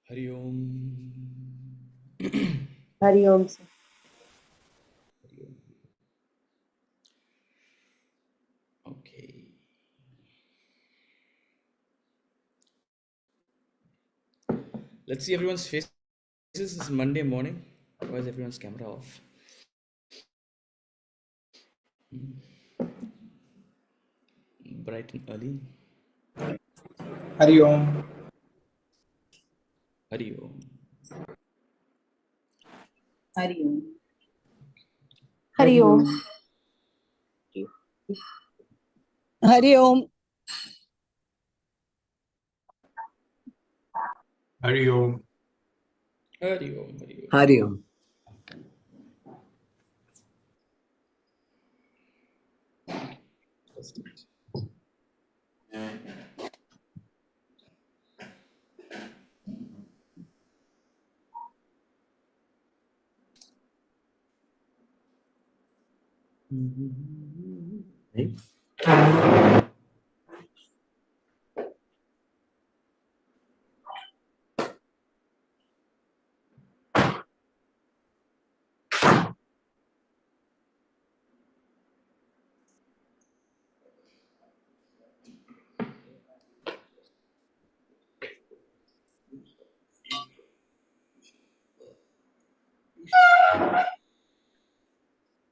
Hari Om. Hari Om, sir. Okay. Let's see everyone's faces. This is Monday morning. Why is everyone's camera off? Bright and early. Hari Om. Hari Om. Hari Om. Hari Om. Hari Om. Hari Om. Hari Om. Hari Om. Hari Om. First it. Right?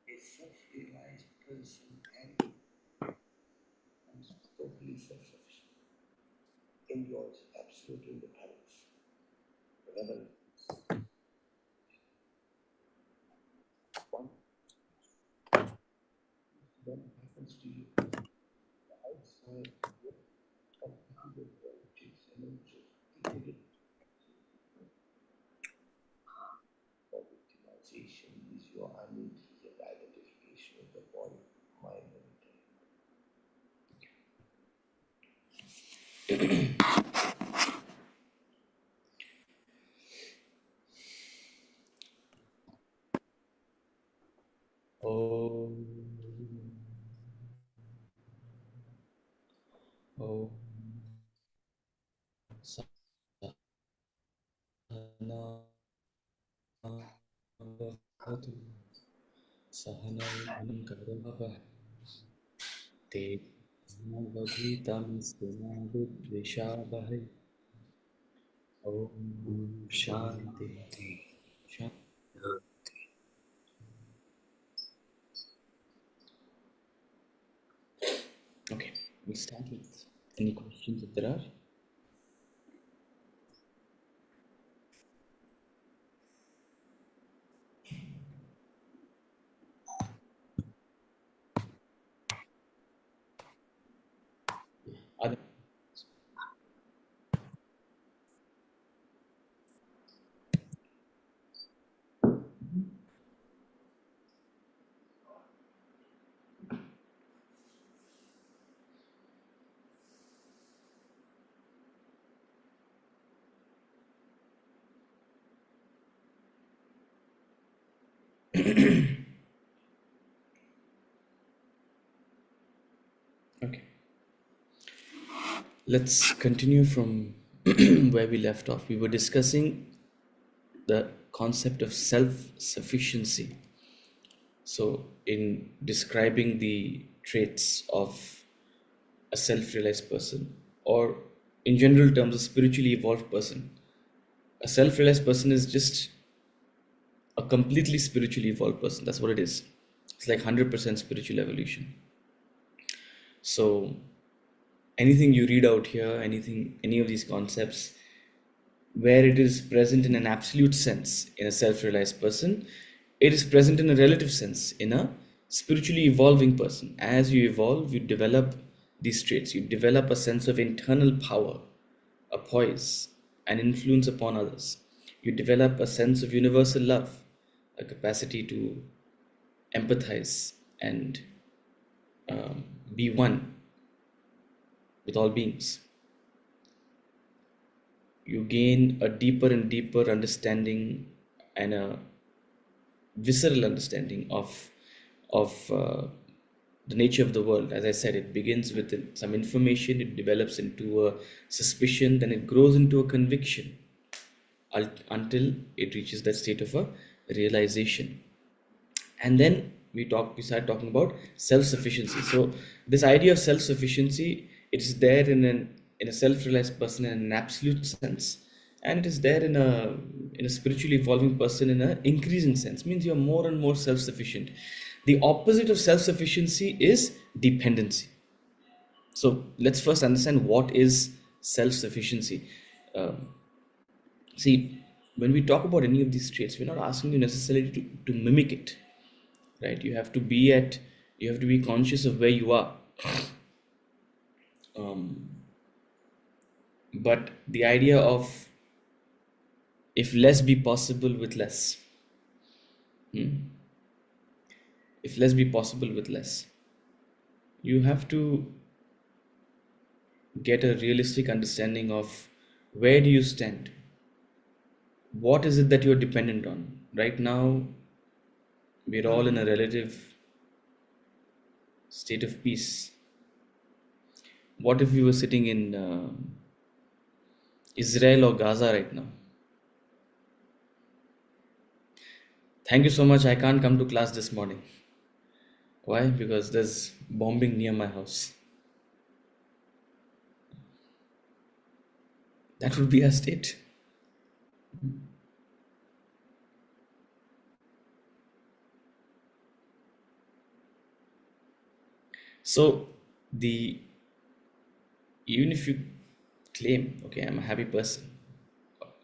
A self-realized person and totally self-sufficient enjoys absolute independence. Whenever one then happens to you, the outside world of the qualities and energy, for victimization is your immediate identification with the body, mind, and intellect. Om. Om. Sahana Bhavatu. Sahana Bhavatu. Te Navadvitam Svinadudvishabhai. Om Shanti. Shanti. Okay, we'll start with any questions if there are. Are there? Okay. Let's continue from where we left off. We were discussing the concept of self-sufficiency. So, in describing the traits of a self-realized person, or in general terms, a spiritually evolved person, a self-realized person is just a completely spiritually evolved person. That's what it is. It's like 100% spiritual evolution. So, anything you read out here, any of these concepts, where it is present in an absolute sense in a self-realized person, it is present in a relative sense in a spiritually evolving person. As you evolve, you develop these traits. You develop a sense of internal power, a poise, an influence upon others. You develop a sense of universal love, a capacity to empathize and be one with all beings. you gain a deeper and deeper understanding and a visceral understanding of the nature of the world. As I said, it begins with some information, it develops into a suspicion, then it grows into a conviction until it reaches that state of a realization. And then we start talking about self-sufficiency. So this idea of self-sufficiency, it's there in a self-realized person in an absolute sense, and it is there in a spiritually evolving person in an increasing sense. Means you're more and more self-sufficient. The opposite of self-sufficiency is dependency. So let's first understand what is self-sufficiency. Um, See, when we talk about any of these traits, we're not asking you necessarily to mimic it, right? You have to be conscious of where you are. But the idea of if less be possible with less, if less be possible with less, you have to get a realistic understanding of where do you stand? What is it that you're dependent on? Right now, we're all in a relative state of peace. What if we were sitting in Israel or Gaza right now? Thank you so much. I can't come to class this morning. Why? Because there's bombing near my house. That would be our state. So, the even if you claim, okay, I'm a happy person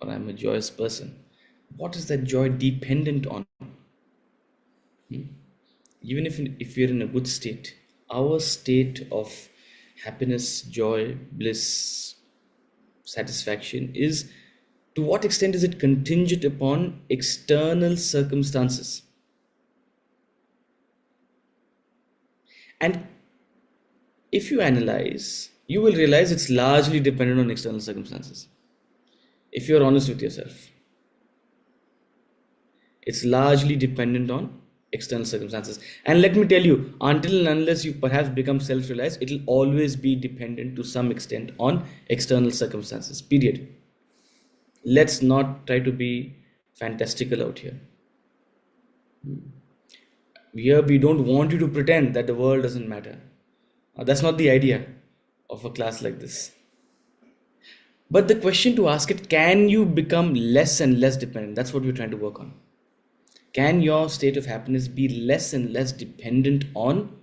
or I'm a joyous person, what is that joy dependent on? Even if you're in a good state, our state of happiness, joy, bliss, satisfaction is, to what extent is it contingent upon external circumstances? And if you analyze, you will realize it's largely dependent on external circumstances. If you're honest with yourself, it's largely dependent on external circumstances. And let me tell you, until and unless you perhaps become self realized, it will always be dependent to some extent on external circumstances. Period. Let's not try to be fantastical out here. Here, we don't want you to pretend that the world doesn't matter. That's not the idea of a class like this. But the question to ask it, can you become less and less dependent? That's what we're trying to work on. Can your state of happiness be less and less dependent on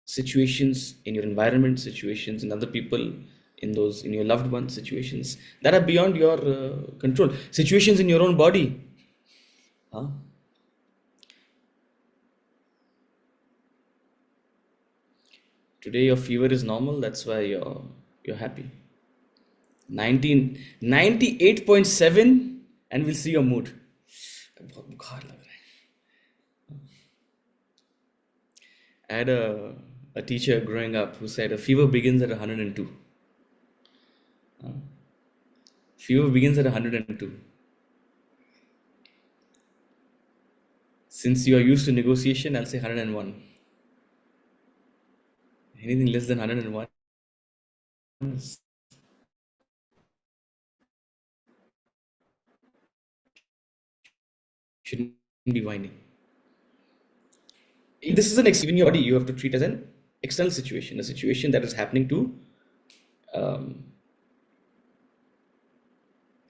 situations in your environment, situations in other people, in your loved ones, situations that are beyond your control, situations in your own body? Huh? Today your fever is normal, that's why you're happy. 98.7, and we'll see your mood. बहुत बुखार लग रहा है. I had a teacher growing up who said a fever begins at 102. Fever begins at 102. Since you are used to negotiation, I'll say 101. Anything less than 101 shouldn't be whining. This is in your body, you have to treat as an external situation, a situation that is happening to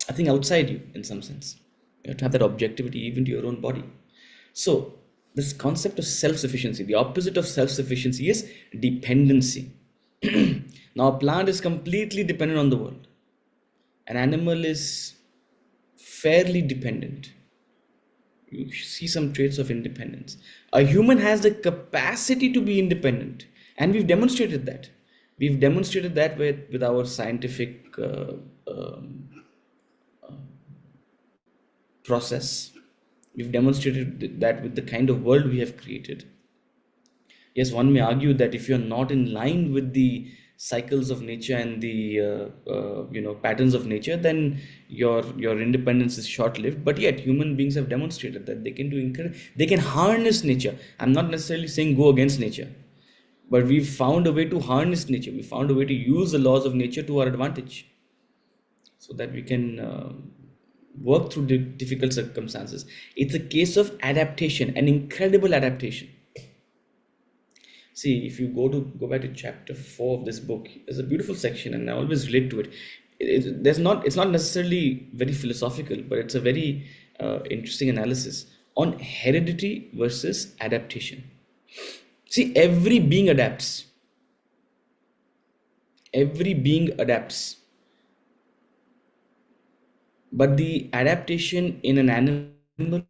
I think outside you in some sense. You have to have that objectivity even to your own body. So this concept of self-sufficiency, the opposite of self-sufficiency is dependency. Now a plant is completely dependent on the world. An animal is fairly dependent. You see some traits of independence. A human has the capacity to be independent, and we've demonstrated that. We've demonstrated that with our scientific process. We've demonstrated that with the kind of world we have created. Yes, one may argue that if you're not in line with the cycles of nature and the patterns of nature, then your independence is short-lived. But yet human beings have demonstrated that they can harness nature. I'm not necessarily saying go against nature, but we've found a way to harness nature. We found a way to use the laws of nature to our advantage, so that we can work through difficult circumstances. It's a case of adaptation, an incredible adaptation. See, if you go back to chapter 4 of this book, there's a beautiful section, and I always relate to it. It's not necessarily very philosophical, but it's a very interesting analysis on heredity versus adaptation. See, every being adapts. Every being adapts. But the adaptation in an animal,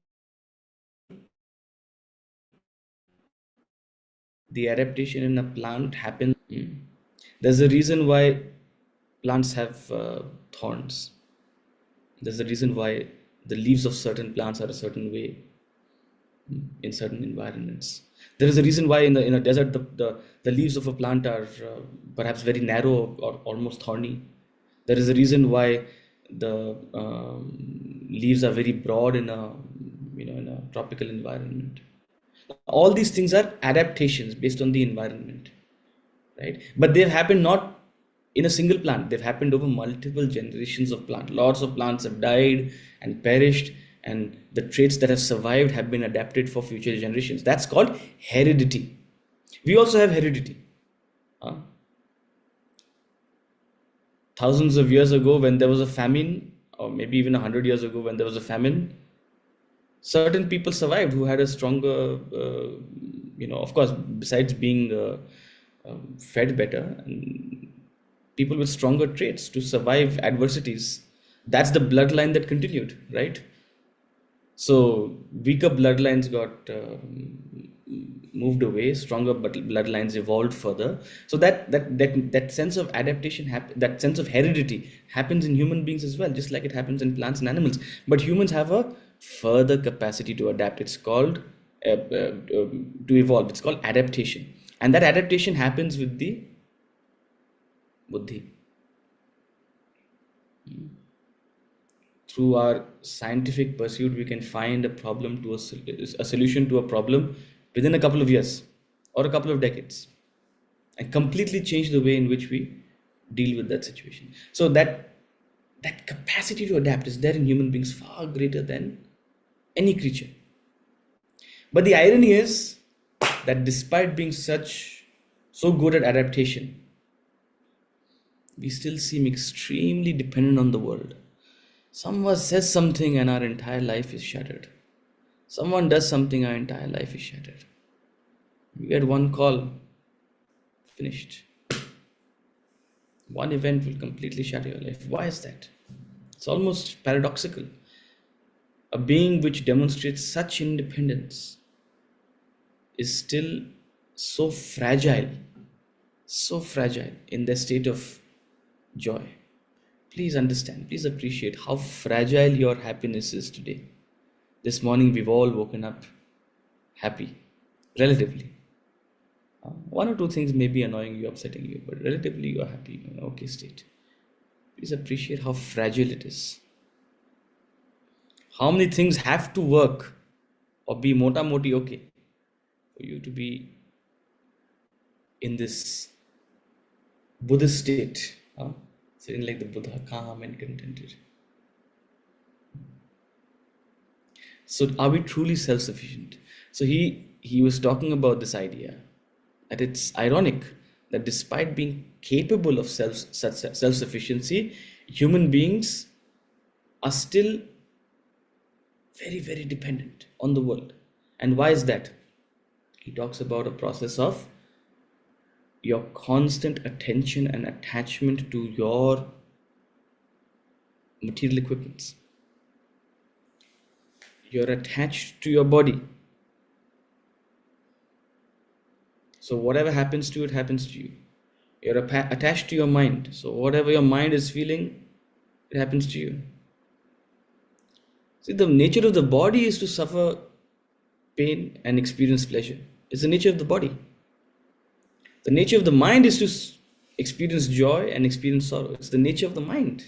the adaptation in a plant happens. There's a reason why plants have thorns. There's a reason why the leaves of certain plants are a certain way in certain environments. There is a reason why in a desert the leaves of a plant are perhaps very narrow or almost thorny. There is a reason why the leaves are very broad in a tropical environment. All these things are adaptations based on the environment, right? But they've happened not in a single plant. They've happened over multiple generations of plant. Lots of plants have died and perished, and the traits that have survived have been adapted for future generations. That's called heredity. We also have heredity. Thousands of years ago, when there was a famine, or maybe even 100 years ago when there was a famine, certain people survived who had a stronger, of course, besides being fed better, and people with stronger traits to survive adversities. That's the bloodline that continued, right? So weaker bloodlines got moved away, stronger bloodlines evolved further. So that sense of adaptation, that sense of heredity happens in human beings as well, just like it happens in plants and animals. But humans have a further capacity to adapt. It's called to evolve. It's called adaptation, and that adaptation happens with the buddhi. Through our scientific pursuit, we can find a solution to a problem within a couple of years or a couple of decades, and completely change the way in which we deal with that situation. So that capacity to adapt is there in human beings, far greater than any creature. But the irony is that despite being so good at adaptation, we still seem extremely dependent on the world. Someone says something and our entire life is shattered. Someone does something, our entire life is shattered. You get one call, finished. One event will completely shatter your life. Why is that? It's almost paradoxical. A being which demonstrates such independence is still so fragile in their state of joy. Please understand, please appreciate how fragile your happiness is today. This morning we've all woken up happy, relatively. One or two things may be annoying you, upsetting you, but relatively you're happy, you're in an okay state. Please appreciate how fragile it is. How many things have to work or be mota moti okay for you to be in this Buddhist state, sitting like the Buddha, calm and contented. So are we truly self-sufficient? So he was talking about this idea that it's ironic that despite being capable of self-sufficiency, human beings are still very, very dependent on the world. And why is that? He talks about a process of your constant attention and attachment to your material equipments. You're attached to your body. So whatever happens to you, it happens to you. You're attached to your mind. So whatever your mind is feeling, it happens to you. See, the nature of the body is to suffer pain and experience pleasure. It's the nature of the body. The nature of the mind is to experience joy and experience sorrow. It's the nature of the mind.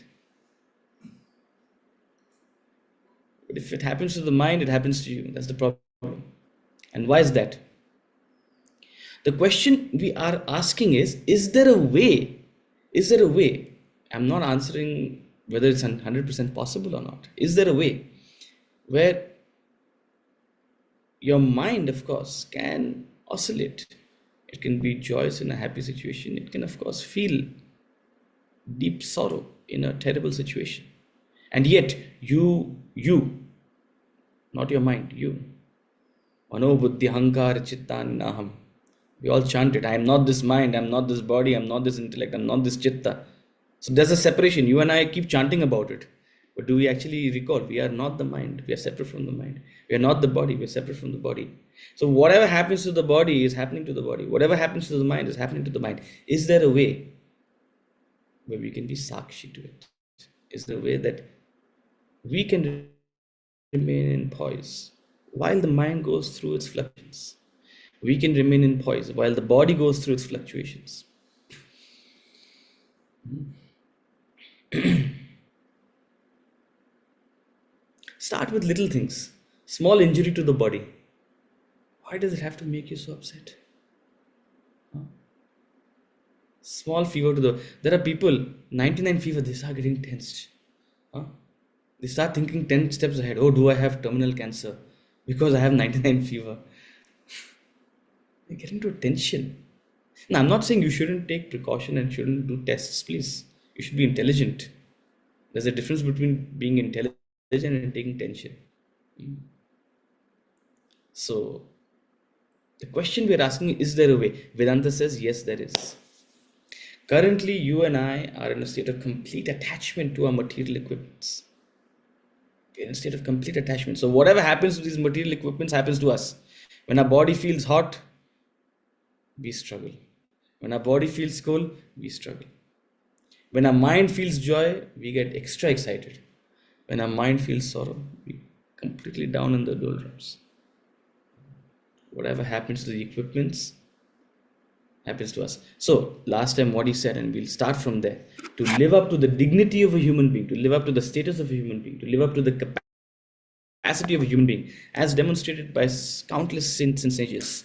But if it happens to the mind, it happens to you. That's the problem. And why is that? The question we are asking is there a way? Is there a way? I'm not answering whether it's 100% possible or not. Is there a way where your mind, of course, can oscillate? It can be joyous in a happy situation. It can, of course, feel deep sorrow in a terrible situation. And yet, not your mind, you, Mano Buddhi Hankar Chittan Naham. We all chant it. I am not this mind, I am not this body, I am not this intellect, I am not this chitta. So there's a separation. You and I keep chanting about it. But do we actually recall? We are not the mind. We are separate from the mind. We are not the body. We are separate from the body. So whatever happens to the body is happening to the body. Whatever happens to the mind is happening to the mind. Is there a way where we can be sakshi to it? Is there a way that we can remain in poise while the mind goes through its fluctuations? We can remain in poise while the body goes through its fluctuations. Start with little things. Small injury to the body. Why does it have to make you so upset? Small fever to the. There are people, 99 fever, they start getting tensed. Huh? They start thinking 10 steps ahead. Oh, do I have terminal cancer? Because I have 99 fever. They get into tension. Now, I'm not saying you shouldn't take precaution and shouldn't do tests, please. You should be intelligent. There's a difference between being intelligent and taking tension. So, the question we're asking is there a way? Vedanta says yes, there is. Currently, you and I are in a state of complete attachment to our material equipments. We're in a state of complete attachment. So, whatever happens to these material equipments happens to us. When our body feels hot, we struggle. When our body feels cold, we struggle. When our mind feels joy, we get extra excited. When our mind feels sorrow, we completely down in the doldrums. Whatever happens to the equipments happens to us. So, last time what he said, and we'll start from there, to live up to the dignity of a human being, to live up to the status of a human being, to live up to the capacity of a human being, as demonstrated by countless saints and sages,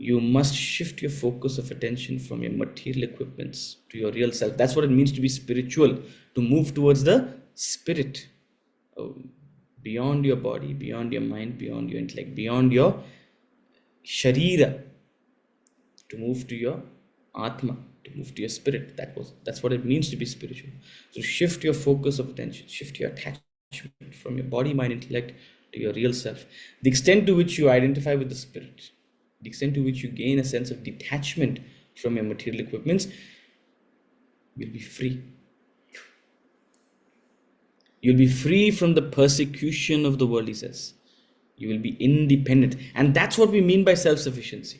you must shift your focus of attention from your material equipments to your real self. That's what it means to be spiritual, to move towards the spirit, beyond your body, beyond your mind, beyond your intellect, beyond your sharira, to move to your atma, to move to your spirit. That's what it means to be spiritual. So shift your focus of attention, shift your attachment from your body, mind, intellect to your real self. The extent to which you identify with the spirit, the extent to which you gain a sense of detachment from your material equipments, you'll be free. You'll be free from the persecution of the world, he says. You will be independent. And that's what we mean by self-sufficiency.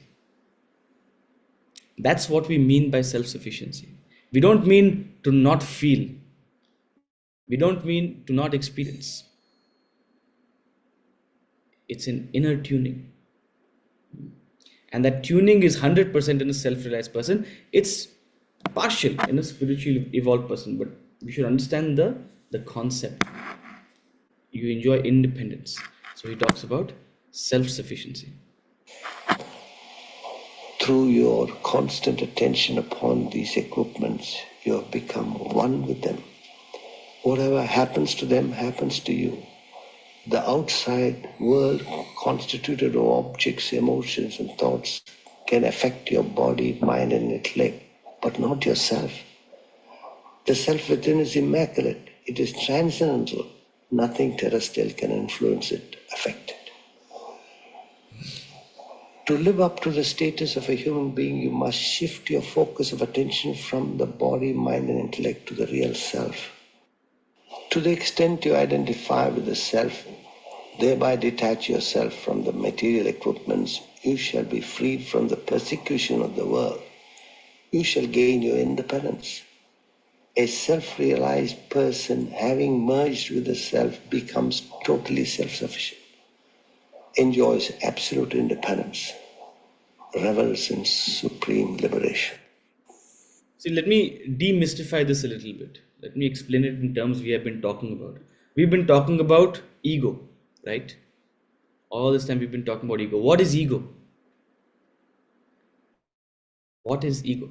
That's what we mean by self-sufficiency. We don't mean to not feel. We don't mean to not experience. It's an inner tuning. And that tuning is 100% in a self-realized person. It's partial in a spiritually evolved person. But we should understand the concept. You enjoy independence. So he talks about self-sufficiency. Through your constant attention upon these equipments, you have become one with them. Whatever happens to them happens to you. The outside world, constituted of objects, emotions, and thoughts, can affect your body, mind, and intellect, but not yourself. The self within is immaculate. It is transcendental. Nothing terrestrial can influence it, affect it. To live up to the status of a human being, you must shift your focus of attention from the body, mind, and intellect to the real self. To the extent you identify with the self, thereby detach yourself from the material equipments, you shall be freed from the persecution of the world. You shall gain your independence. A self-realized person, having merged with the self, becomes totally self-sufficient, enjoys absolute independence, revels in supreme liberation. See, let me demystify this a little bit. Let me explain it in terms we have been talking about. We've been talking about ego, right? All this time we've been talking about ego. What is ego? What is ego?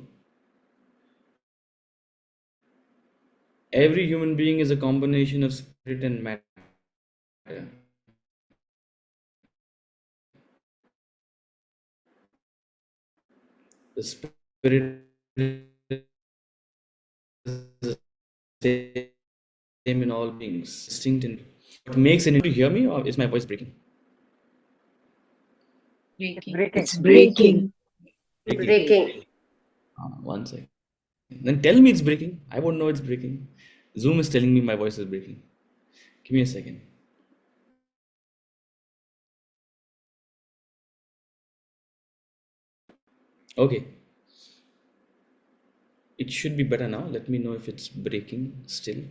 Every human being is a combination of spirit and matter. The spirit is the same in all beings, distinct in what makes an individual. Hear me, or is my voice breaking? It's breaking. breaking. One second. Then tell me it's breaking. I won't know it's breaking. Zoom is telling me my voice is breaking. Give me a second. Okay, it should be better now. Let me know if it's breaking still.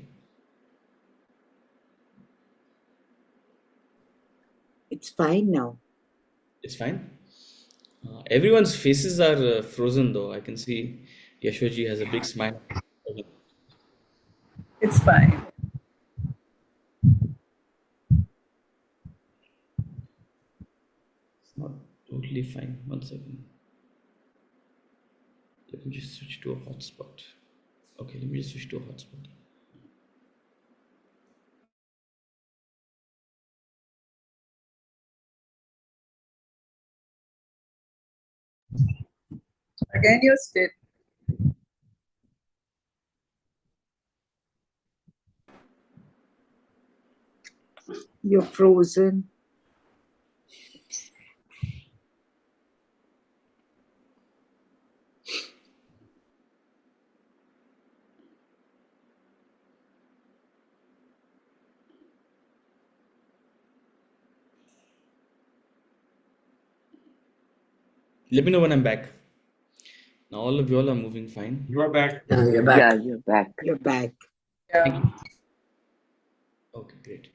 It's fine now. It's fine. Everyone's faces are frozen though. I can see Yashwaji has a big smile. Okay, It's fine. it's not totally fine. One second. Let me just switch to a hotspot. Okay, let me just switch to a hotspot. Again, you're still. You're frozen. Let me know when I'm back. Now all of you all are moving fine. You are back. You're back. Yeah, you're back. You're back. Thank Yeah. you. Okay, great.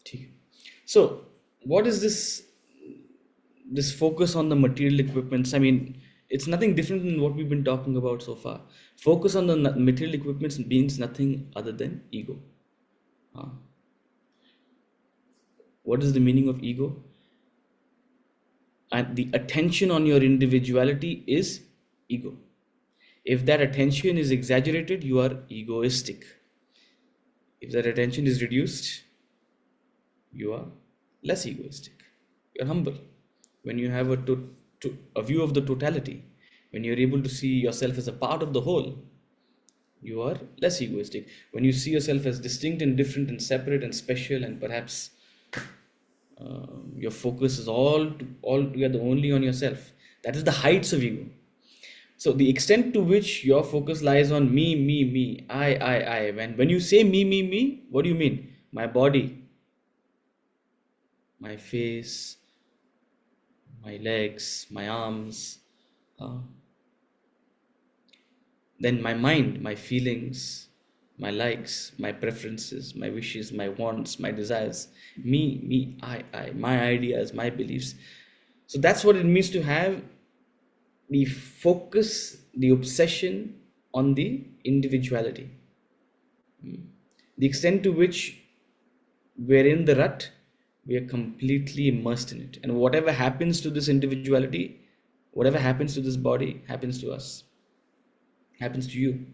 ठीक है. So, what is this focus on the material equipments? I mean, it's nothing different than what we've been talking about so far. Focus on the material equipments means nothing other than ego. What is the meaning of ego? And the attention on your individuality is ego. If that attention is exaggerated, you are egoistic. If that attention is reduced, you are less egoistic. You're humble. When you have a view of the totality, when you're able to see yourself as a part of the whole, you are less egoistic. When you see yourself as distinct and different and separate and special, and perhaps your focus is all together only on yourself, that is the heights of ego. So the extent to which your focus lies on me, I. When you say me, what do you mean? My body, my face, my legs, my arms, uh, then my mind, my feelings, my likes, my preferences, my wishes, my wants, my desires, I, my ideas, my beliefs. So that's what it means to have the focus, the obsession on the individuality. The extent to which we're in the rut, we are completely immersed in it. And whatever happens to this individuality, whatever happens to this body, happens to us, happens to you.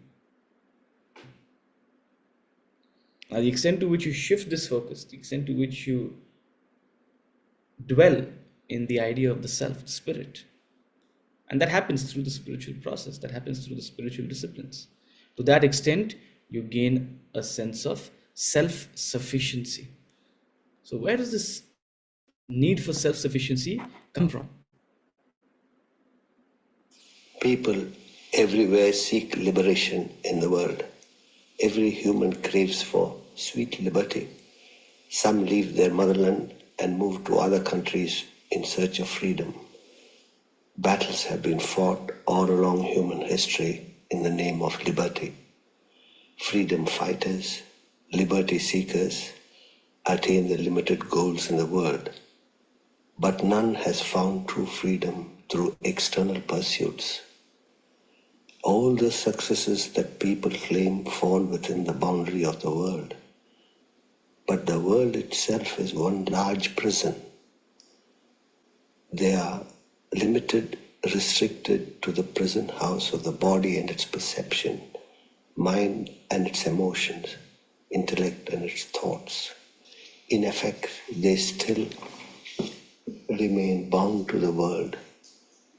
Now, the extent to which you shift this focus, the extent to which you dwell in the idea of the self, the spirit, and that happens through the spiritual process, that happens through the spiritual disciplines. To that extent, you gain a sense of self sufficiency. So, where does this need for self sufficiency come from? People everywhere seek liberation in the world. Every human craves for sweet liberty. Some leave their motherland and move to other countries in search of freedom. Battles have been fought all along human history in the name of liberty. Freedom fighters, liberty seekers attain the limited goals in the world, but none has found true freedom through external pursuits. All the successes that people claim fall within the boundary of the world. But the world itself is one large prison. They are limited, restricted to the prison house of the body and its perception, mind and its emotions, intellect and its thoughts. In effect, they still remain bound to the world.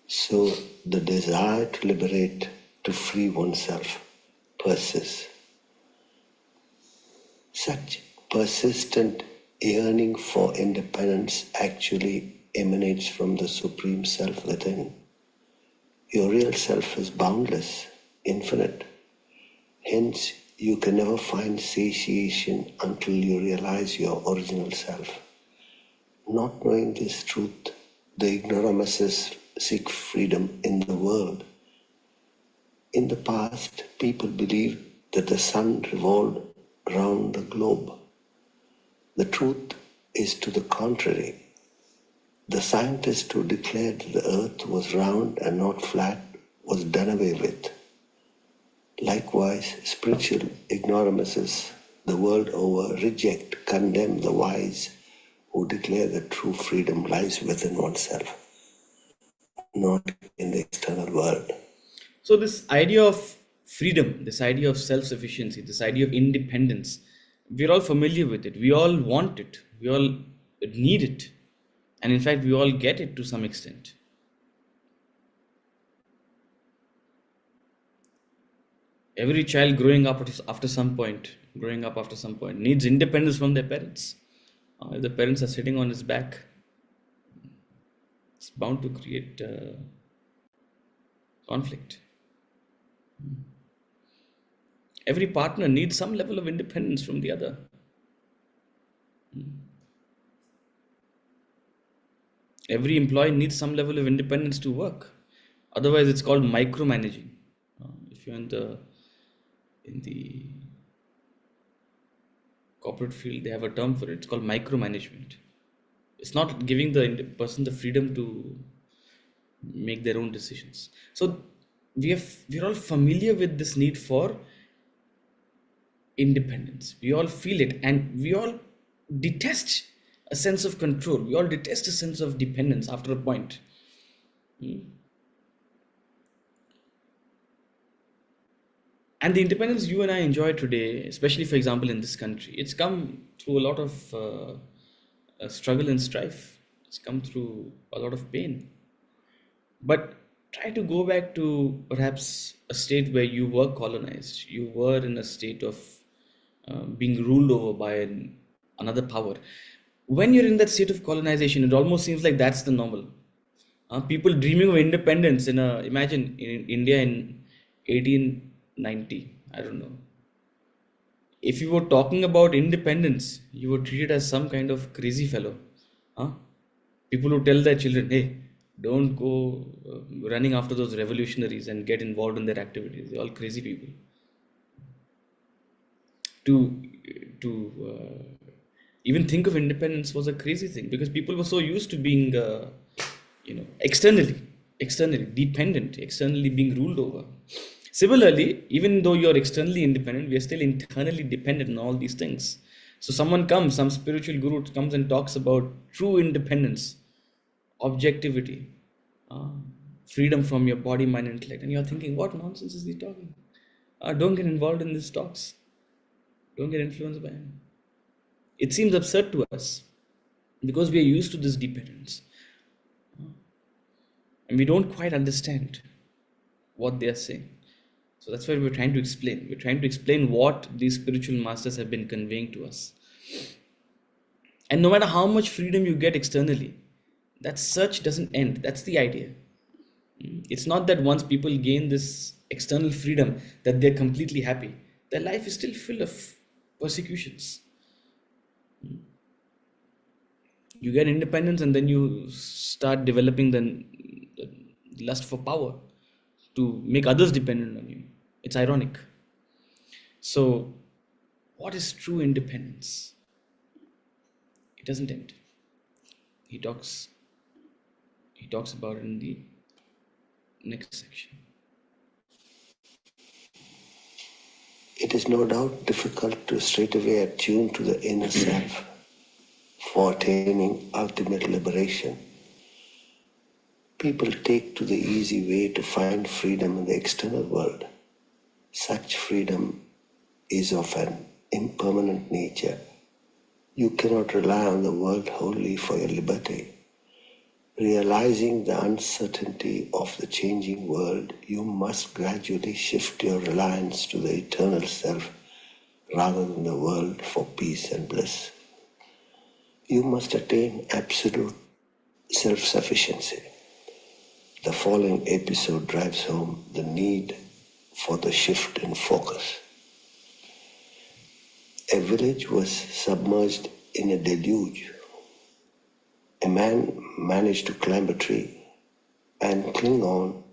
So the desire to liberate, to free oneself, persists. Such persistent yearning for independence actually emanates from the Supreme Self within. Your real self is boundless, infinite. Hence, you can never find satiation until you realize your original self. Not knowing this truth, the ignoramuses seek freedom in the world. In the past, people believed that the sun revolved round the globe. The truth is to the contrary. The scientist who declared the earth was round and not flat was done away with. Likewise, spiritual ignoramuses the world over reject, condemn the wise who declare that true freedom lies within oneself, not in the external world. So this idea of freedom, this idea of self-sufficiency, this idea of independence, we're all familiar with it. We all want it. We all need it. And in fact, we all get it to some extent. Every child growing up after some point, needs independence from their parents. If the parents are sitting on his back, it's bound to create conflict. Every partner needs some level of independence from the other. Every employee needs some level of independence to work. Otherwise, it's called micromanaging. If you're in the corporate field, they have a term for it. It's called micromanagement. It's not giving the person the freedom to make their own decisions. So we're all familiar with this need for independence. We all feel it, and we all detest a sense of control. We all detest a sense of dependence after a point. And the independence you and I enjoy today, especially for example in this country, it's come through a lot of struggle and strife. It's come through a lot of pain. But try to go back to perhaps a state where you were colonized. You were in a state of being ruled over by another power. When you're in that state of colonization, it almost seems like that's the normal. People dreaming of independence imagine in India in 1890. I don't know. If you were talking about independence, you were treated as some kind of crazy fellow. Huh? People who tell their children, hey, don't go running after those revolutionaries and get involved in their activities. They're all crazy people. To even think of independence was a crazy thing because people were so used to being, externally dependent, externally being ruled over. Similarly, even though you're externally independent, we are still internally dependent on all these things. So some spiritual guru comes and talks about true independence, objectivity, uh, freedom from your body, mind, and intellect, and you're thinking, what nonsense is he talking? Don't get involved in these talks. Don't get influenced by him. It seems absurd to us because we are used to this dependence and we don't quite understand what they are saying. So that's why we're trying to explain. We're trying to explain what these spiritual masters have been conveying to us. And no matter how much freedom you get externally, that search doesn't end. That's the idea. It's not that once people gain this external freedom that they're completely happy. Their life is still full of persecutions. You get independence and then you start developing the lust for power to make others dependent on you. It's ironic. So, what is true independence? It doesn't end. He talks he talks about it in the next section. It is no doubt difficult to straightaway attune to the inner self for attaining ultimate liberation. People take to the easy way to find freedom in the external world. Such freedom is of an impermanent nature. You cannot rely on the world wholly for your liberty. Realizing the uncertainty of the changing world, you must gradually shift your reliance to the eternal self rather than the world for peace and bliss. You must attain absolute self-sufficiency. The following episode drives home the need for the shift in focus. A village was submerged in a deluge. A man managed to climb a tree and cling on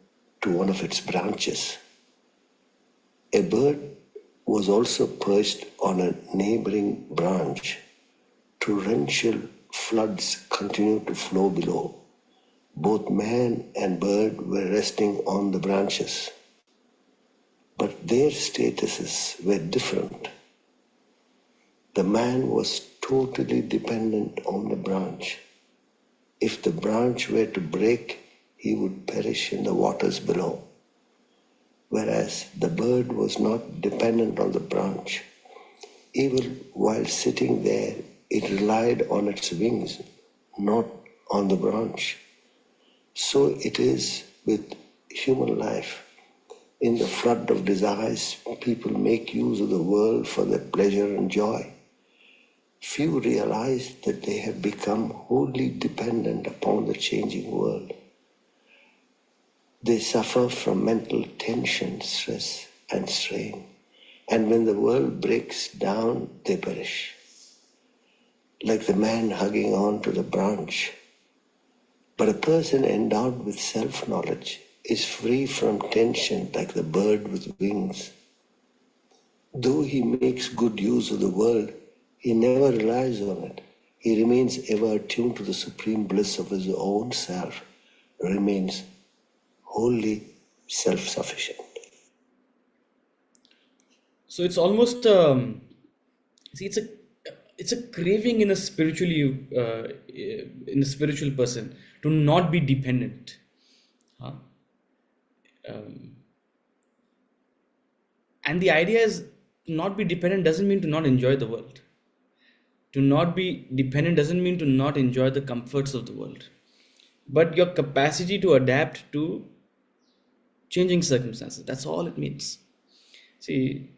to one of its branches. A bird was also perched on a neighboring branch. Torrential floods continued to flow below. Both man and bird were resting on the branches, but their statuses were different. The man was totally dependent on the branch. If the branch were to break, he would perish in the waters below. Whereas the bird was not dependent on the branch. Even while sitting there, it relied on its wings, not on the branch. So it is with human life. In the flood of desires, people make use of the world for their pleasure and joy. Few realize that they have become wholly dependent upon the changing world. They suffer from mental tension, stress, and strain. And when the world breaks down, they perish. Like the man hugging on to the branch. But a person endowed with self-knowledge is free from tension like the bird with wings. Though he makes good use of the world, he never relies on it. He remains ever attuned to the supreme bliss of his own self, remains wholly self-sufficient. So it's almost see, it's a craving in a in a spiritual person to not be dependent. Huh? And the idea is to not be dependent doesn't mean to not enjoy the world. To not be dependent doesn't mean to not enjoy the comforts of the world, but your capacity to adapt to changing circumstances. That's all it means. See,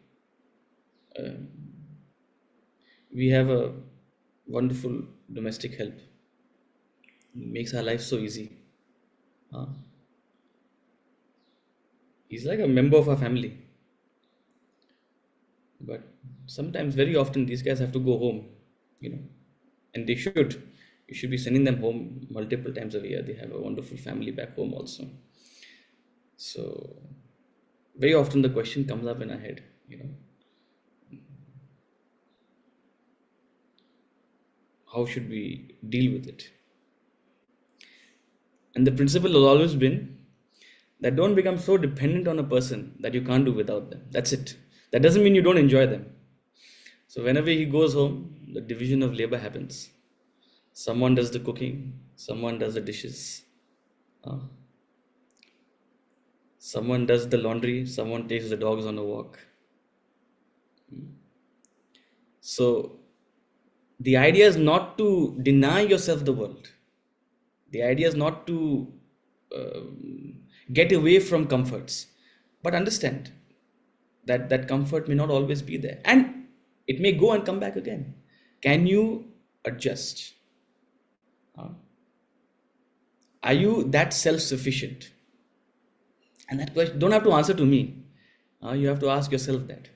we have a wonderful domestic help. It makes our life so easy. Huh? He's like a member of our family. But sometimes, very often, these guys have to go home, and they should. You should be sending them home multiple times a year. They have a wonderful family back home also. So, very often the question comes up in our head, how should we deal with it? And the principle has always been that don't become so dependent on a person that you can't do without them. That's it. That doesn't mean you don't enjoy them. So whenever he goes home, the division of labor happens. Someone does the cooking, someone does the dishes, someone does the laundry, someone takes the dogs on a walk. So the idea is not to deny yourself the world. The idea is not to get away from comforts, but understand that that comfort may not always be there, and it may go and come back again. Can you adjust? Are you that self-sufficient? And that question don't have to answer to me. You have to ask yourself that.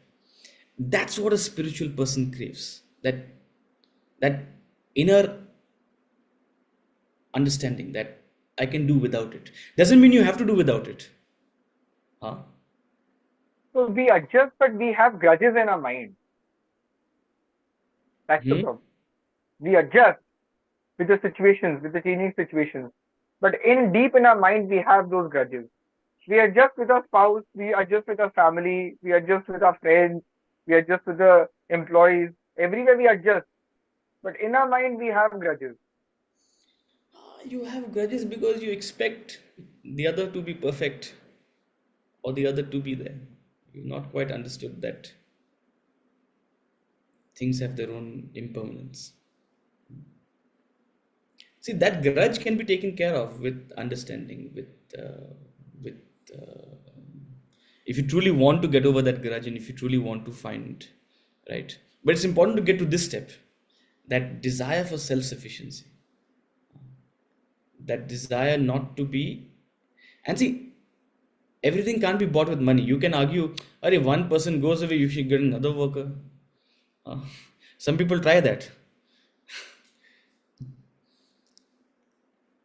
That's what a spiritual person craves. That inner understanding that I can do without it. Doesn't mean you have to do without it. Huh? So we adjust, but we have grudges in our mind. That's the problem. We adjust with the situations, with the changing situations. But deep in our mind, we have those grudges. We adjust with our spouse, we adjust with our family, we adjust with our friends, We adjust to the employees. Everywhere we adjust. But in our mind, we have grudges. You have grudges because you expect the other to be perfect or the other to be there. You've not quite understood that things have their own impermanence. See, that grudge can be taken care of with understanding, with if you truly want to get over that grudge and if you truly want to find, right? But it's important to get to this step, that desire for self-sufficiency, that desire not to be, and see, everything can't be bought with money. You can argue, if one person goes away, you should get another worker. Uh, some people try that,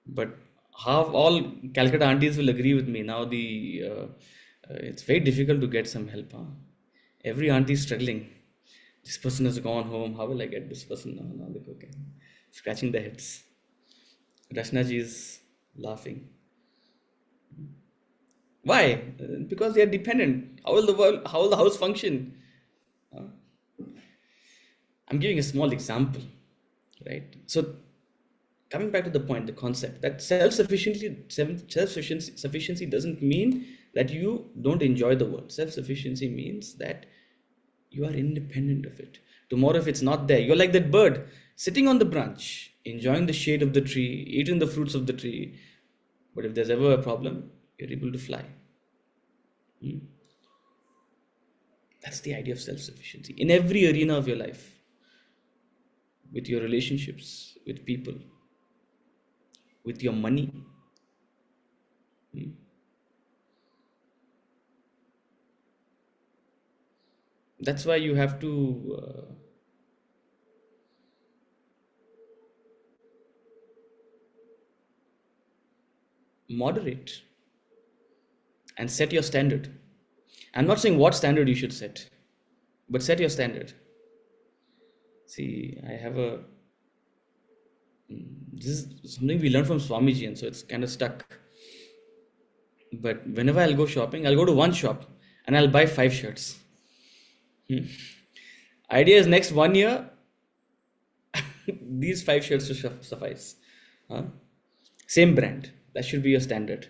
but half all Calcutta aunties will agree with me. Now it's very difficult to get some help. Huh? Every auntie is struggling. This person has gone home. How will I get this person now? Now look, okay, scratching their heads. Rashna ji is laughing. Why? Because they are dependent. How will the world? How will the house function? I'm giving a small example, right? So coming back to the point, the concept that self-sufficiency doesn't mean that you don't enjoy the world. Self-sufficiency means that you are independent of it. Tomorrow, if it's not there, you're like that bird sitting on the branch, enjoying the shade of the tree, eating the fruits of the tree. But if there's ever a problem, you're able to fly. That's the idea of self-sufficiency in every arena of your life, with your relationships, with people, with your money. That's why you have to moderate and set your standard. I'm not saying what standard you should set, but set your standard. See, I have a this is something we learned from Swamiji, and so it's kind of stuck. But whenever I'll go shopping, I'll go to one shop and I'll buy 5 shirts. Idea is next 1 year, these 5 shirts should suffice. Huh? Same brand. That should be your standard.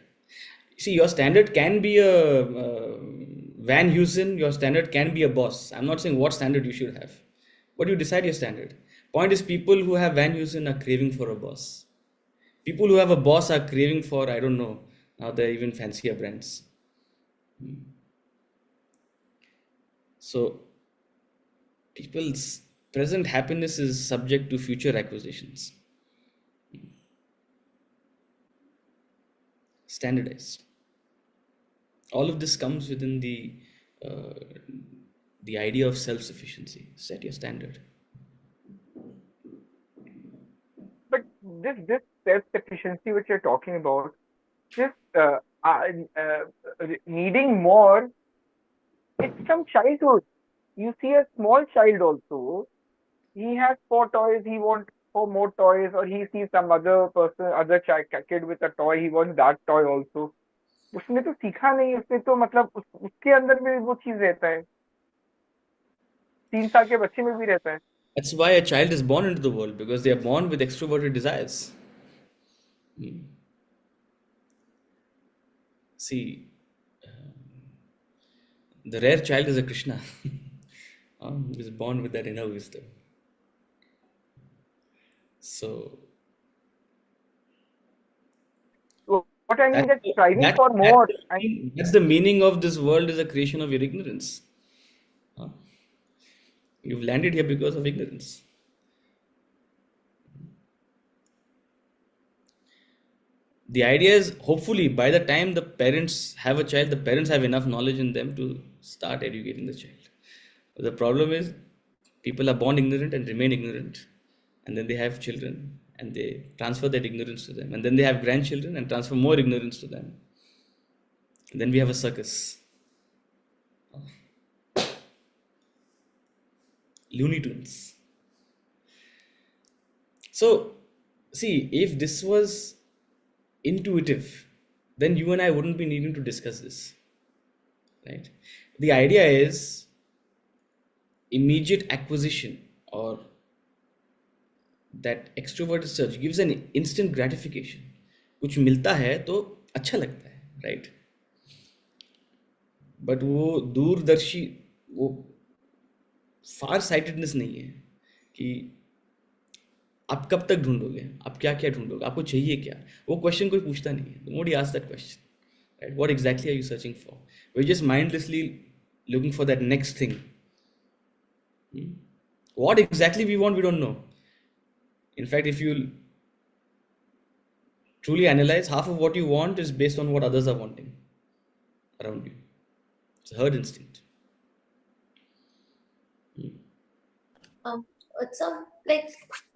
See, your standard can be a Van Heusen, your standard can be a Boss. I'm not saying what standard you should have, but you decide your standard. Point is, people who have Van Heusen are craving for a Boss. People who have a Boss are craving for, I don't know, now they're even fancier brands. So, people's present happiness is subject to future acquisitions. Standardized. All of this comes within the idea of self-sufficiency. Set your standard. But this self-sufficiency which you're talking about, this needing more, it's from childhood. You see a small child also, he has 4 toys, he wants 4 more toys, or he sees some other person, kid with a toy, he wants that toy also. उसने तो सीखा नहीं, उसने तो मतलब उसके अंदर में वो चीज रहता है, 3 साल के बच्चे में भी रहता है. That's why a child is born into the world, because they are born with extroverted desires. See, the rare child is a Krishna, who is born with that inner wisdom. So So what I mean that's that striving that, for more, and that's the meaning of this world is a creation of your ignorance. You've landed here because of ignorance. The idea is, hopefully, by the time the parents have a child, the parents have enough knowledge in them to start educating the child. But the problem is, people are born ignorant and remain ignorant, and then they have children and they transfer that ignorance to them, and then they have grandchildren and transfer more ignorance to them. And then we have a circus. Looney Tunes. So, see, if this was intuitive, then you and I wouldn't be needing to discuss this, right? The idea is, immediate acquisition or that extroverted surge gives an instant gratification. कुछ मिलता है तो अच्छा लगता है, right? But वो दूरदर्शी, वो फार साइटेडनेस नहीं है कि आप कब तक ढूंढोगे, आप क्या क्या ढूंढोगे, आपको चाहिए क्या, वो क्वेश्चन कोई पूछता नहीं है. Nobody asks that question, right? What exactly are you searching for? We just mindlessly looking for that next thing. What exactly we want, we don't know. In fact, if you truly analyze, half of what you want is based on what others are wanting around you. It's a herd instinct. It's a like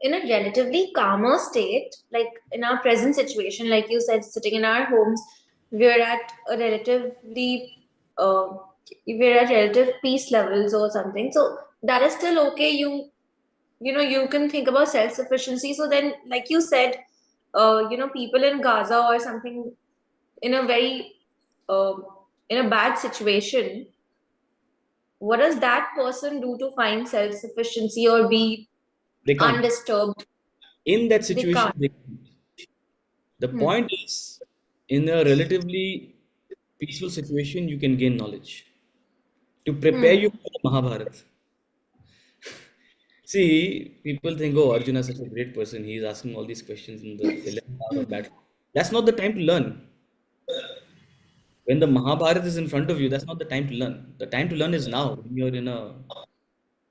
in a relatively calmer state, like in our present situation, like you said, sitting in our homes, we're at a relatively we're at relative peace levels or something. So that is still okay. You know, you can think about self-sufficiency. So then, like you said, people in Gaza or something in a very uh, in a bad situation, what does that person do to find self-sufficiency or be They can't. undisturbed? In that They situation, can't. they can't. The point is, in a relatively peaceful situation, you can gain knowledge to prepare you for the Mahabharata. See, people think, oh, Arjuna is such a great person. He's asking all these questions in the 11th hour of battle. That's not the time to learn. When the Mahabharata is in front of you, that's not the time to learn. The time to learn is now, when you're in a,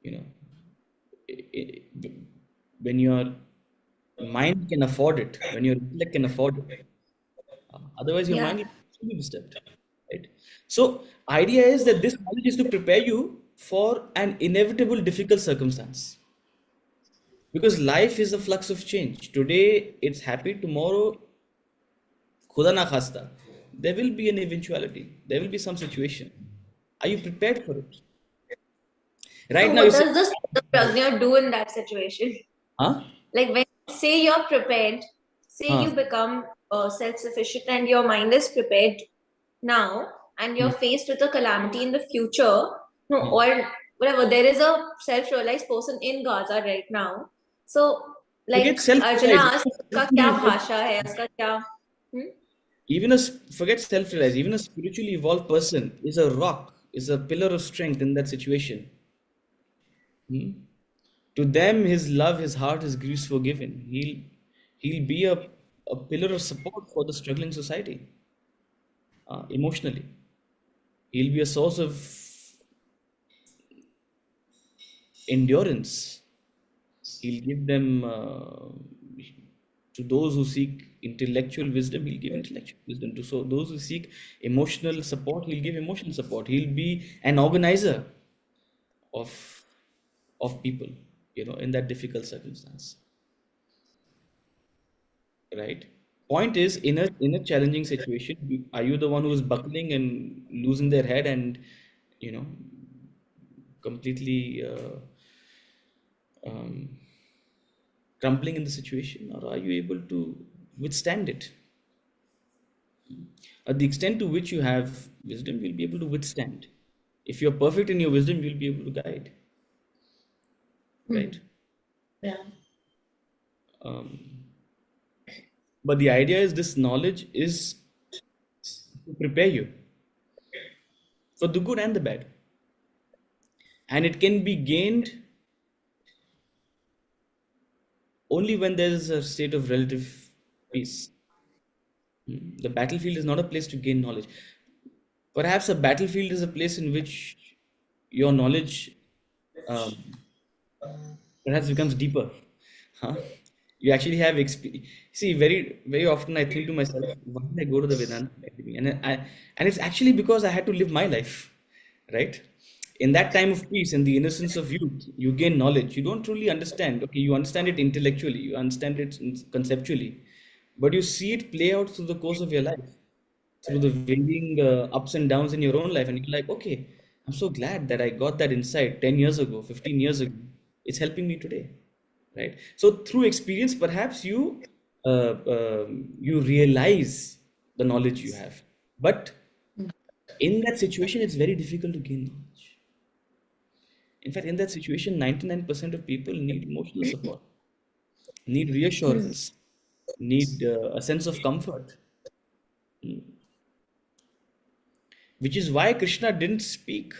you know, when your mind can afford it, when your intellect can afford it. Otherwise, your Yeah. mind will be disturbed, right? So, idea is that this knowledge is to prepare you for an inevitable difficult circumstance. Because life is a flux of change. Today it's happy, tomorrow, khuda na khasta, there will be an eventuality. There will be some situation. Are you prepared for it? So Right now, you what say, does this prajna do in that situation? huh? Like when say you're prepared, say Huh? you become self-sufficient and your mind is prepared now, and Hmm. you're faced with a calamity in the future, no, Hmm. or whatever. There is a self-realized person in Gaza right now. So like Forget self-realize. Arjuna asked, "Uska kya bhasha hai? Uska kya?" Hmm? Even a forget self-realize. Even a spiritually evolved person is a rock, is a pillar of strength in that situation. Hmm? To them, his love, his heart, his griefs forgiven. He'll be a pillar of support for the struggling society, emotionally. He'll be a source of endurance. He'll give them, to those who seek intellectual wisdom, he'll give intellectual wisdom. To so those who seek emotional support, he'll give emotional support. He'll be an organizer of people, in that difficult circumstance, right? Point is, in a challenging situation, are you the one who is buckling and losing their head and you know completely um, crumbling in the situation, or are you able to withstand it? At the extent to which you have wisdom, you'll be able to withstand. If you're perfect in your wisdom, you'll be able to guide, right? Yeah. um, but the idea is, this knowledge is to prepare you for the good and the bad, and it can be gained only when there is a state of relative peace. The battlefield is not a place to gain knowledge. Perhaps a battlefield is a place in which your knowledge um, perhaps becomes deeper. Huh? You actually have see, very very often I think to myself, why did I go to the Vedanta Academy? And it's actually because I had to live my life, right? In that time of peace, in the innocence of youth, you gain knowledge. You don't truly understand. Okay, you understand it intellectually, you understand it conceptually, but you see it play out through the course of your life, through the varying ups and downs in your own life, and you're like, okay, I'm so glad that I got that insight 10 years ago, 15 years ago. It's helping me today, right? So through experience, perhaps you realize the knowledge you have, but in that situation, it's very difficult to gain knowledge. In fact, in that situation, 99% of people need emotional support, need reassurance, need a sense of comfort, which is why Krishna didn't speak.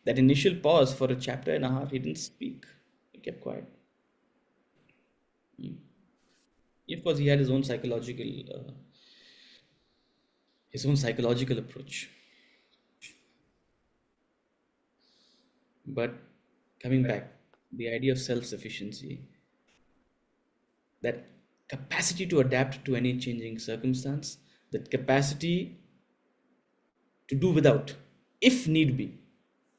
That initial pause for a chapter and a half, he didn't speak. He kept quiet. Of course, he had his own psychological approach. But coming back, the idea of self-sufficiency, that capacity to adapt to any changing circumstance, that capacity to do without, if need be.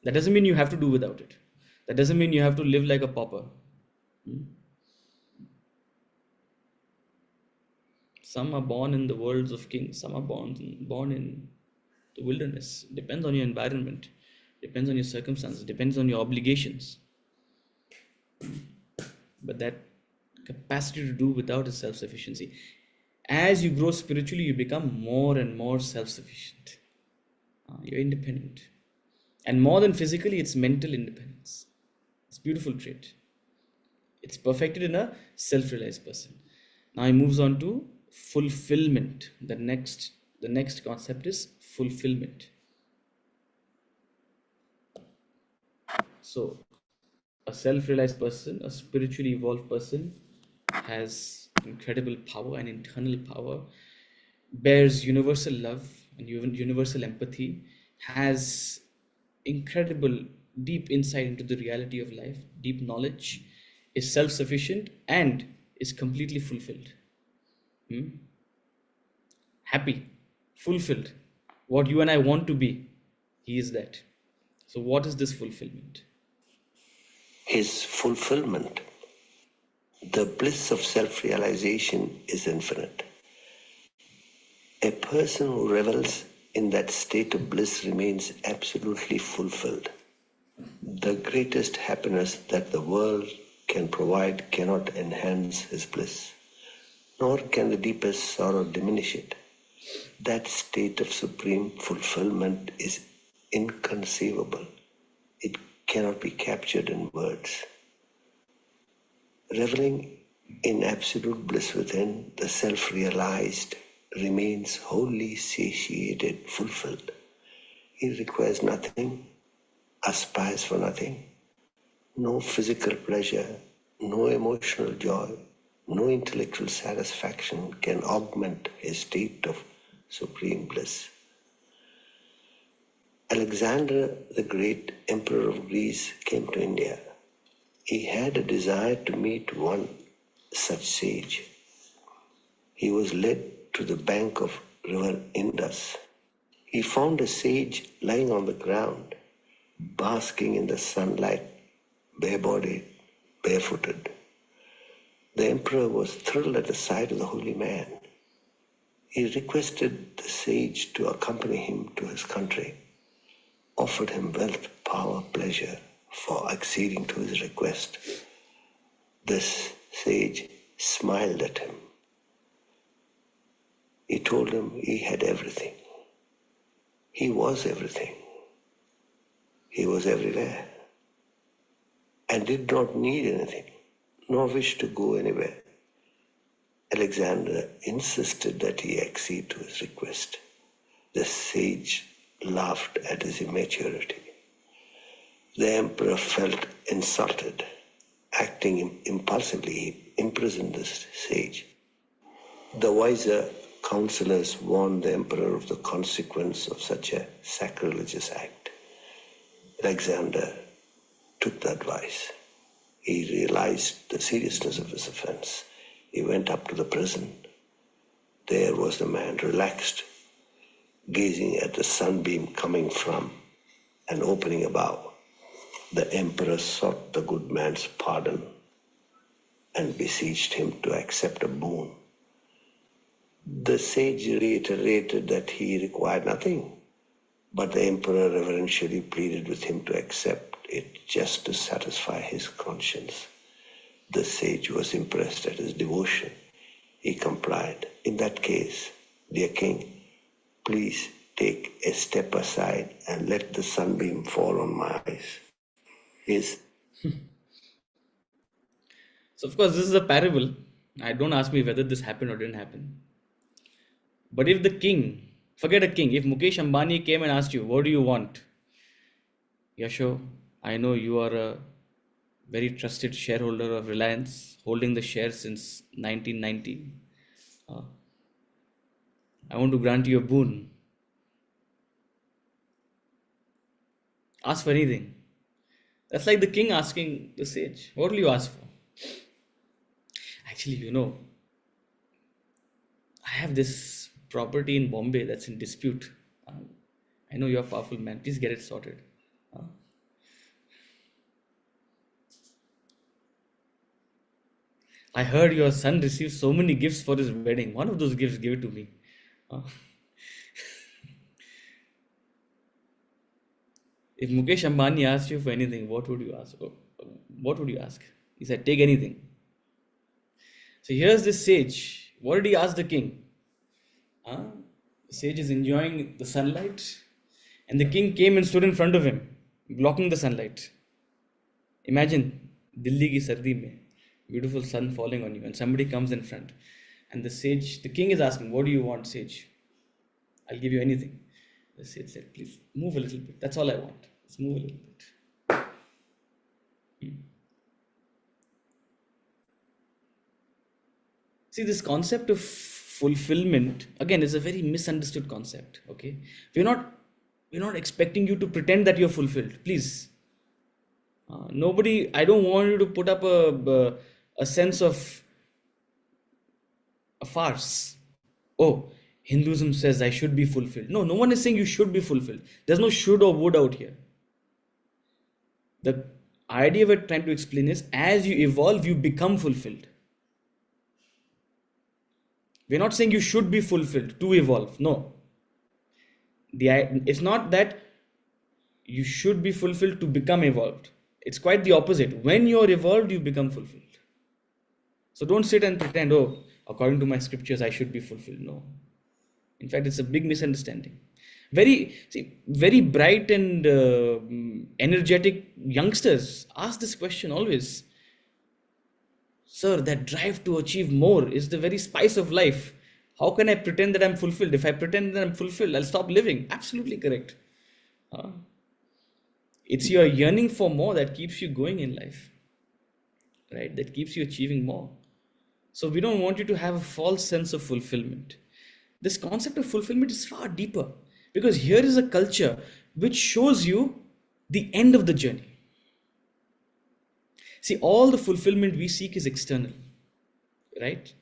That doesn't mean you have to do without it. That doesn't mean you have to live like a pauper. Some are born in the worlds of kings, some are born in the wilderness. Depends on your environment, depends on your circumstances, depends on your obligations. But that capacity to do without is self-sufficiency. As you grow spiritually, you become more and more self-sufficient. You're independent. And more than physically, it's mental independence. It's a beautiful trait. It's perfected in a self-realized person. Now he moves on to fulfillment. The next concept is fulfillment. So a self-realized person, a spiritually evolved person, has incredible power and internal power, bears universal love and universal empathy, has incredible deep insight into the reality of life, deep knowledge, is self-sufficient, and is completely fulfilled. Happy, fulfilled, what you and I want to be, he is that. So what is this fulfillment? His fulfillment, the bliss of self-realization, is infinite. A person who revels in that state of bliss remains absolutely fulfilled. The greatest happiness that the world can provide cannot enhance his bliss, nor can the deepest sorrow diminish it. That state of supreme fulfillment is inconceivable. It cannot be captured in words. Reveling in absolute bliss within, the self-realized remains wholly satiated, fulfilled. He requires nothing, aspires for nothing, no physical pleasure, no emotional joy, no intellectual satisfaction can augment his state of supreme bliss. Alexander the Great, Emperor of Greece, came to India. He had a desire to meet one such sage. He was led to the bank of river Indus. He found a sage lying on the ground, basking in the sunlight, bare-bodied, barefooted. The emperor was thrilled at the sight of the holy man. He requested the sage to accompany him to his country, offered him wealth, power, pleasure for acceding to his request. This sage smiled at him. He told him he had everything. He was everything. He was everywhere and did not need anything, nor wish to go anywhere. Alexander insisted that he accede to his request. The sage laughed at his immaturity. The emperor felt insulted. Acting impulsively, he imprisoned the sage. The wiser counselors warned the emperor of the consequence of such a sacrilegious act. Alexander took the advice. He realized the seriousness of his offense. He went up to the prison. There was the man, relaxed, gazing at the sunbeam coming from an opening above. The emperor sought the good man's pardon and beseeched him to accept a boon. The sage reiterated that he required nothing, but the emperor reverentially pleaded with him to accept it just to satisfy his conscience. The sage was impressed at his devotion. He complied. In that case, dear king, please take a step aside and let the sunbeam fall on my eyes. Is So, of course, this is a parable. I don't ask me whether this happened or didn't happen. But if the king, forget a king, if Mukesh Ambani came and asked you, what do you want? Yasho, I know you are a very trusted shareholder of Reliance, holding the shares since 1990. Uh, I want to grant you a boon. Ask for anything. That's like the king asking the sage, what will you ask for? Actually, I have this property in Bombay that's in dispute. I know you're a powerful man. Please get it sorted. Uh, I heard your son received so many gifts for his wedding. One of those gifts, give it to me. Uh, if Mukesh Ambani asked you for anything, what would you ask? What would you ask? He said, take anything. So here's this sage. What did he ask the king? The sage is enjoying the sunlight, and the king came and stood in front of him, blocking the sunlight. Imagine Delhi ki sardi mein, beautiful sun falling on you, and somebody comes in front, and the king is asking, "What do you want, sage? I'll give you anything." The sage said, "Please move a little bit. That's all I want. Let's move a little bit." See, this concept of fulfillment again is a very misunderstood concept. Okay, we're not we're not expecting you to pretend that you're fulfilled. Please, nobody. I don't want you to put up a sense of a farce. Oh, Hinduism says I should be fulfilled. No, no one is saying you should be fulfilled. There's no should or would out here. The idea we're trying to explain is as you evolve, you become fulfilled. We're not saying you should be fulfilled to evolve. No. It's not that you should be fulfilled to become evolved. It's quite the opposite. When you're evolved, you become fulfilled. So don't sit and pretend, oh, according to my scriptures, I should be fulfilled. No. In fact, it's a big misunderstanding. Very bright and energetic youngsters ask this question always. Sir, that drive to achieve more is the very spice of life. How can I pretend that I'm fulfilled? If I pretend that I'm fulfilled, I'll stop living. Absolutely correct. It's your yearning for more that keeps you going in life, right? That keeps you achieving more. So we don't want you to have a false sense of fulfillment. This concept of fulfillment is far deeper because here is a culture which shows you the end of the journey. See, all the fulfillment we seek is external, right?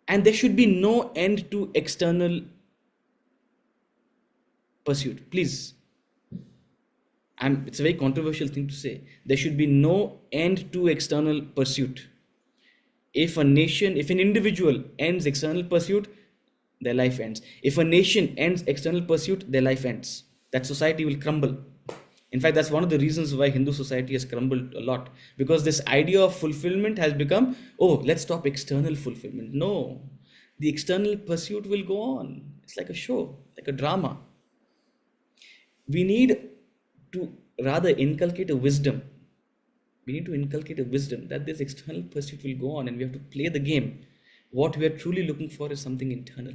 And there should be no end to external pursuit. Please. It's a very controversial thing to say. There should be no end to external pursuit. If an individual ends external pursuit, their life ends. If a nation ends external pursuit, their life ends. That society will crumble. In fact, that's one of the reasons why Hindu society has crumbled a lot. Because this idea of fulfillment has become, oh, let's stop external fulfillment. No, the external pursuit will go on. It's like a show, like a drama. We need to rather inculcate a wisdom. We need to inculcate a wisdom that this external pursuit will go on and we have to play the game. What we are truly looking for is something internal.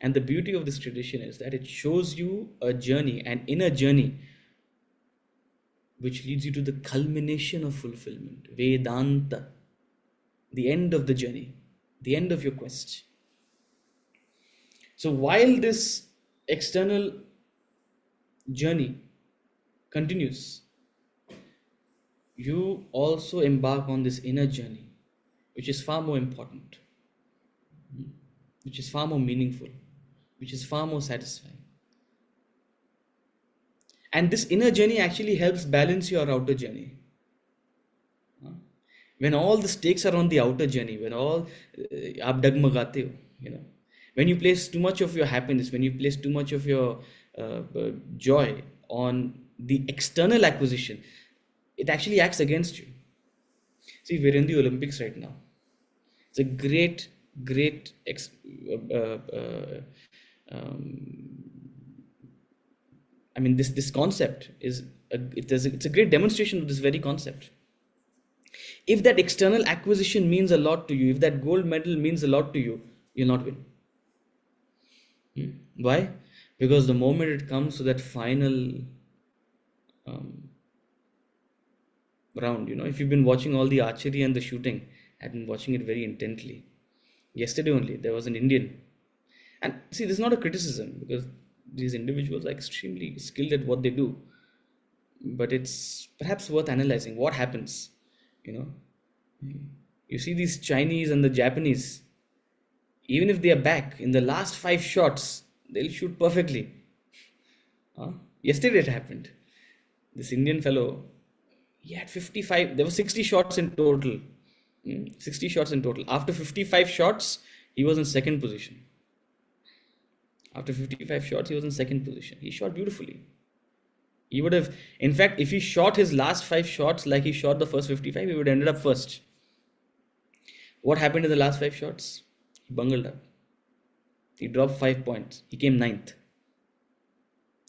And the beauty of this tradition is that it shows you a journey, an inner journey, which leads you to the culmination of fulfillment, Vedanta, the end of the journey, the end of your quest. So while this external journey continues, you also embark on this inner journey, which is far more important, which is far more meaningful, which is far more satisfying. And this inner journey actually helps balance your outer journey. When all the stakes are on the outer journey, when all aap dagmagate ho, when you place too much of your happiness, when you place too much of your joy on the external acquisition, it actually acts against you. See, we're in the Olympics right now. It's a great I mean, this concept is it's a great demonstration of this very concept. If that external acquisition means a lot to you, if that gold medal means a lot to you, you'll not win. Why? Because the moment it comes to that final round, if you've been watching all the archery and the shooting, I've been watching it very intently. Yesterday only, there was an Indian. And see, this is not a criticism, because these individuals are extremely skilled at what they do. But it's perhaps worth analyzing what happens. You see these Chinese and the Japanese, even if they are back in the last 5 shots, they'll shoot perfectly. Yesterday it happened. This Indian fellow, he had 55, there were 60 shots in total. 60 shots in total. After 55 shots, he was in second position. After 55 shots, he was in second position. He shot beautifully. He would have, in fact, if he shot his last 5 shots like he shot the first 55, he would have ended up first. What happened in the last 5 shots? He bungled up. He dropped 5 points. He came ninth.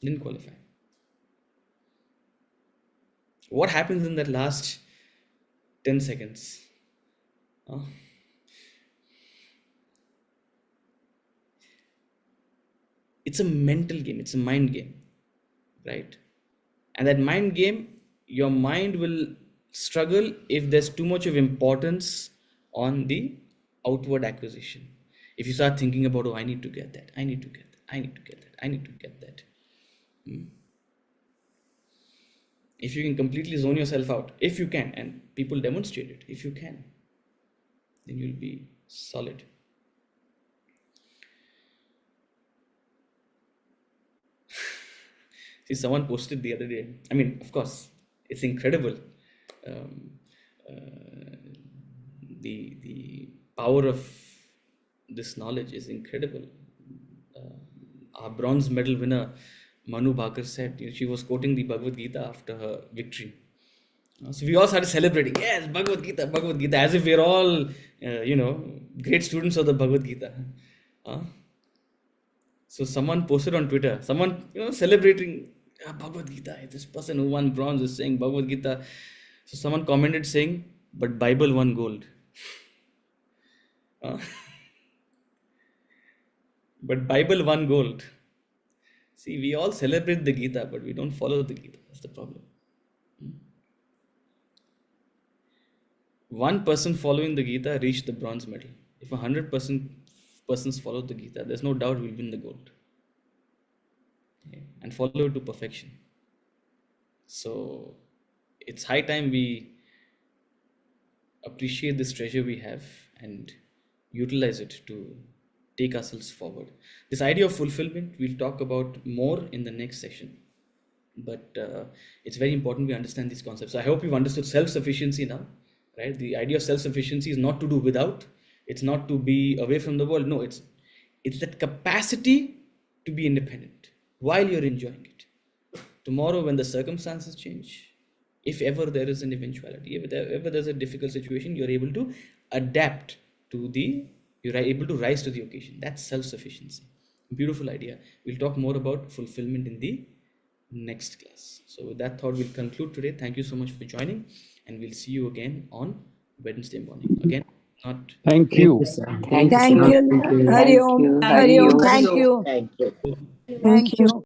Didn't qualify. What happens in that last 10 seconds? It's a mental game. It's a mind game, right? And that mind game, your mind will struggle if there's too much of importance on the outward acquisition. If you start thinking about, oh, I need to get that, I need to get that, I need to get that, I need to get that. If you can completely zone yourself out, if you can, and people demonstrate it, if you can, then you'll be solid. See, someone posted the other day. I mean, of course, it's incredible. The power of this knowledge is incredible. Our bronze medal winner, Manu Bhaker, said she was quoting the Bhagavad Gita after her victory. So we all started celebrating. Yes, Bhagavad Gita, as if we're all, great students of the Bhagavad Gita. So someone posted on Twitter, someone celebrating Bhagavad Gita. This person who won bronze is saying Bhagavad Gita. So someone commented saying, but Bible won gold. But Bible won gold. See, we all celebrate the Gita, but we don't follow the Gita. That's the problem. One person following the Gita reached the bronze medal. If 100% persons follow the Gita, there's no doubt we'll win the gold. Okay? And follow it to perfection. So it's high time we appreciate this treasure we have and utilize it to take ourselves forward. This idea of fulfillment, we'll talk about more in the next session. But it's very important we understand these concepts. So I hope you've understood self-sufficiency now, right? The idea of self-sufficiency is not to do without. It's not to be away from the world. No, it's that capacity to be independent while you're enjoying it. Tomorrow, when the circumstances change, if ever there is an eventuality, if ever there's a difficult situation, you're able to adapt to you're able to rise to the occasion. That's self-sufficiency. Beautiful idea. We'll talk more about fulfillment in the next class. So with that thought, we'll conclude today. Thank you so much for joining, and we'll see you again on Wednesday morning. Again, not Thank you. Thank you. Thank you. Hari Om. Hari Om. Thank you. Thank you. Thank you.